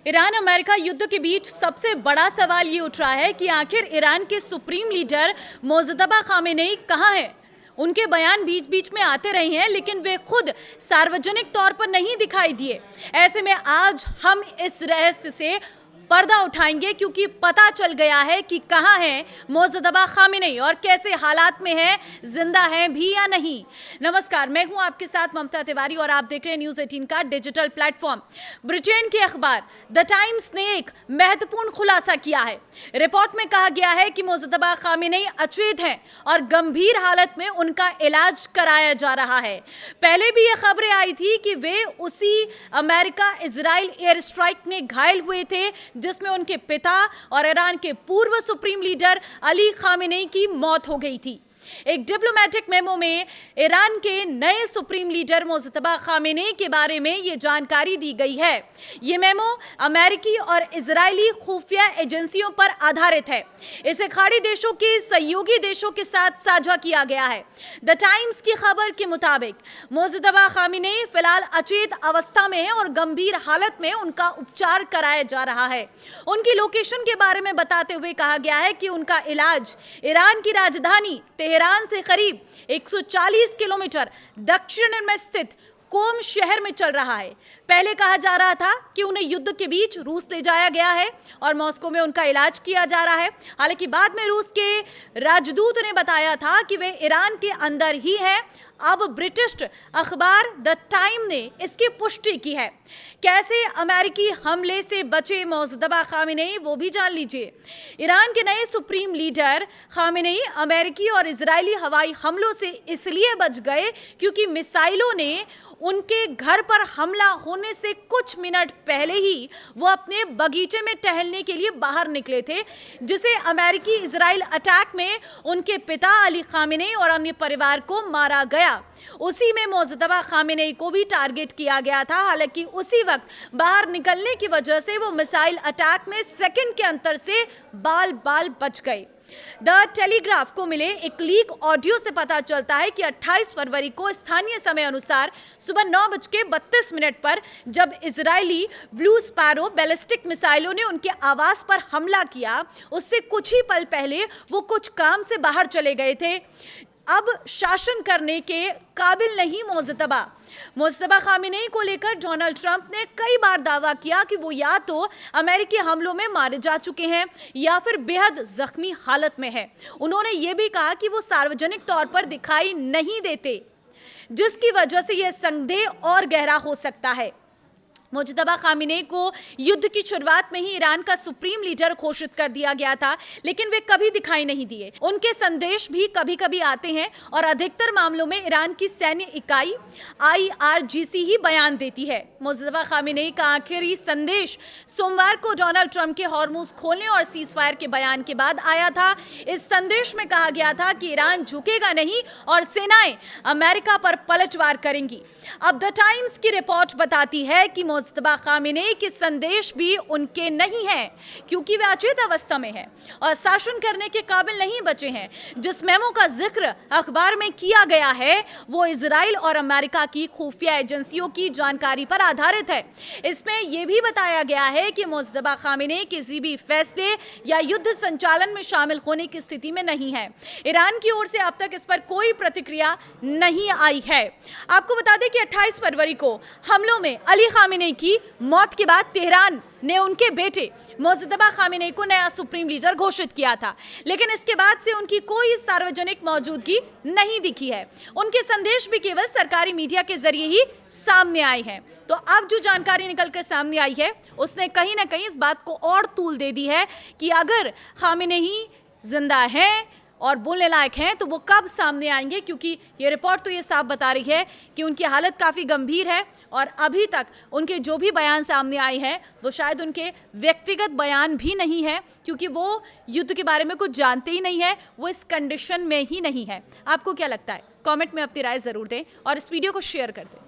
Iran America युद्ध के बीच सबसे बड़ा सवाल ये उठ रहा है कि आखिर ईरान के सुप्रीम लीडर मोजतबा खामेनेई कहाँ हैं। उनके बयान बीच बीच में आते रहे हैं, लेकिन वे खुद सार्वजनिक तौर पर नहीं दिखाई दिए। ऐसे में आज हम इस रहस्य से पर्दा उठाएंगे, क्योंकि पता चल गया है कि कहाँ है मोजतबा खामेनेई और कैसे हालात में है, जिंदा है भी या नहीं। नमस्कार, मैं हूं आपके साथ ममता तिवारी और आप देख रहे हैं न्यूज़ 18 का डिजिटल प्लेटफॉर्म। ब्रिटेन के अखबार द टाइम्स ने एक महत्वपूर्ण खुलासा किया है। रिपोर्ट में कहा गया है कि मोजतबा खामेनेई अचेत हैं और गंभीर हालत में उनका इलाज कराया जा रहा है। पहले भी ये खबरें आई थी कि वे उसी अमेरिका इजराइल एयर स्ट्राइक में घायल हुए थे जिसमें उनके पिता और ईरान के पूर्व सुप्रीम लीडर अली खामेनेई की मौत हो गई थी। एक डिप्लोमेटिक मेमो में ईरान के नए सुप्रीम लीडर मोजतबा खामेनेई के बारे में ये जानकारी दी गई है। ये मेमो अमेरिकी और इजरायली खुफिया एजेंसियों पर आधारित है। इसे खाड़ी देशों के सहयोगी देशों के साथ साझा किया गया है। द टाइम्स की खबर के मुताबिक मोजतबा खामेनेई फिलहाल अचेत अवस्था में है और गंभीर हालत में उनका उपचार कराया जा रहा है। उनकी लोकेशन के बारे में बताते हुए कहा गया है कि उनका इलाज ईरान की राजधानी तेहरान से करीब 140 किलोमीटर दक्षिण में स्थित कोम शहर में चल रहा है। पहले कहा जा रहा था कि उन्हें युद्ध के बीच रूस ले जाया गया है और मॉस्को में उनका इलाज किया जा रहा है। हालांकि बाद में रूस के राजदूत ने बताया था कि वे ईरान के अंदर ही है। अब ब्रिटिश अखबार द टाइम ने इसकी पुष्टि की है। कैसे अमेरिकी हमले से बचे मोजतबा खामेनेई, वो भी जान लीजिए। ईरान के नए सुप्रीम लीडर खामेनेई अमेरिकी और इजरायली हवाई हमलों से इसलिए बच गए क्योंकि मिसाइलों ने उनके घर पर हमला होने से कुछ मिनट पहले ही वो अपने बगीचे में टहलने के लिए बाहर निकले थे, जिसे अमेरिकी इजराइल अटैक में उनके पिता अली खामेनेई और अन्य परिवार को मारा गया। उसी में मोजतबा खामेनेई को भी टारगेट किया गया था। हालांकि उसी वक्त बाहर निकलने की वजह से वो मिसाइल अटैक में सेकंड के अंतर से बाल बाल बच गए। द टेलीग्राफ को मिले एक लीक ऑडियो से पता चलता है कि 28 फरवरी को स्थानीय समय अनुसार सुबह 9:32 पर जब इजरायली ब्लू स्पैरो बैलिस्टिक मिसाइलों ने उनके आवास पर हमला किया, उससे कुछ ही पल पहले वो कुछ काम से बाहर चले गए थे। अब शासन करने के काबिल नहीं मोजतबा खामेनेई को लेकर डोनाल्ड ट्रंप ने कई बार दावा किया कि वो या तो अमेरिकी हमलों में मारे जा चुके हैं या फिर बेहद जख्मी हालत में है। उन्होंने ये भी कहा कि वो सार्वजनिक तौर पर दिखाई नहीं देते, जिसकी वजह से यह संदेह और गहरा हो सकता है। मोजतबा खामेनेई को युद्ध की शुरुआत में ही ईरान का सुप्रीम लीडर घोषित कर दिया गया था, लेकिन वे कभी दिखाई नहीं दिए। उनके संदेश भी कभी कभी आते हैं और अधिकतर मामलों में ईरान की सैन्य इकाई IRGC ही बयान देती है। मोजतबा खामेनेई का आखिरी संदेश सोमवार को डोनाल्ड ट्रंप के हॉर्मुज खोलने और सीजफायर के बयान के बाद आया था। इस संदेश में कहा गया था कि ईरान झुकेगा नहीं और सेनाएं अमेरिका पर पलटवार करेंगी। अब द टाइम्स की रिपोर्ट बताती है कि मोजतबा खामेनेई के संदेश भी उनके नहीं हैं, क्योंकि वे अचेत अवस्था में हैं और शासन करने के काबिल नहीं बचे हैं। जिस मेमो का जिक्र अखबार में किया गया है वो इजराइल और अमेरिका की खुफिया एजेंसियों की जानकारी पर आधारित है। इसमें यह भी बताया गया है कि मोजतबा खामेनेई किसी भी फैसले या युद्ध संचालन में शामिल होने की स्थिति में नहीं है। ईरान की ओर से अब तक इस पर कोई प्रतिक्रिया नहीं आई है। आपको बता दें कि 28 फरवरी को हमलों में अली खामेनेई की मौत के बाद तेहरान ने उनके बेटे मोजतबा खामेनेई को नया सुप्रीम लीडर घोषित किया था, लेकिन इसके बाद से उनकी कोई सार्वजनिक मौजूदगी नहीं दिखी है। उनके संदेश भी केवल सरकारी मीडिया के जरिए ही सामने आए हैं। तो अब जो जानकारी निकलकर सामने आई है उसने कहीं ना कहीं इस बात को और तूल दे दी है कि अगर खामेनेई जिंदा है और बोलने लायक हैं तो वो कब सामने आएंगे, क्योंकि ये रिपोर्ट तो ये साफ बता रही है कि उनकी हालत काफ़ी गंभीर है और अभी तक उनके जो भी बयान सामने आए हैं वो शायद उनके व्यक्तिगत बयान भी नहीं है, क्योंकि वो युद्ध के बारे में कुछ जानते ही नहीं है, वो इस कंडीशन में ही नहीं है। आपको क्या लगता है? कमेंट में अपनी राय ज़रूर दें और इस वीडियो को शेयर कर दें।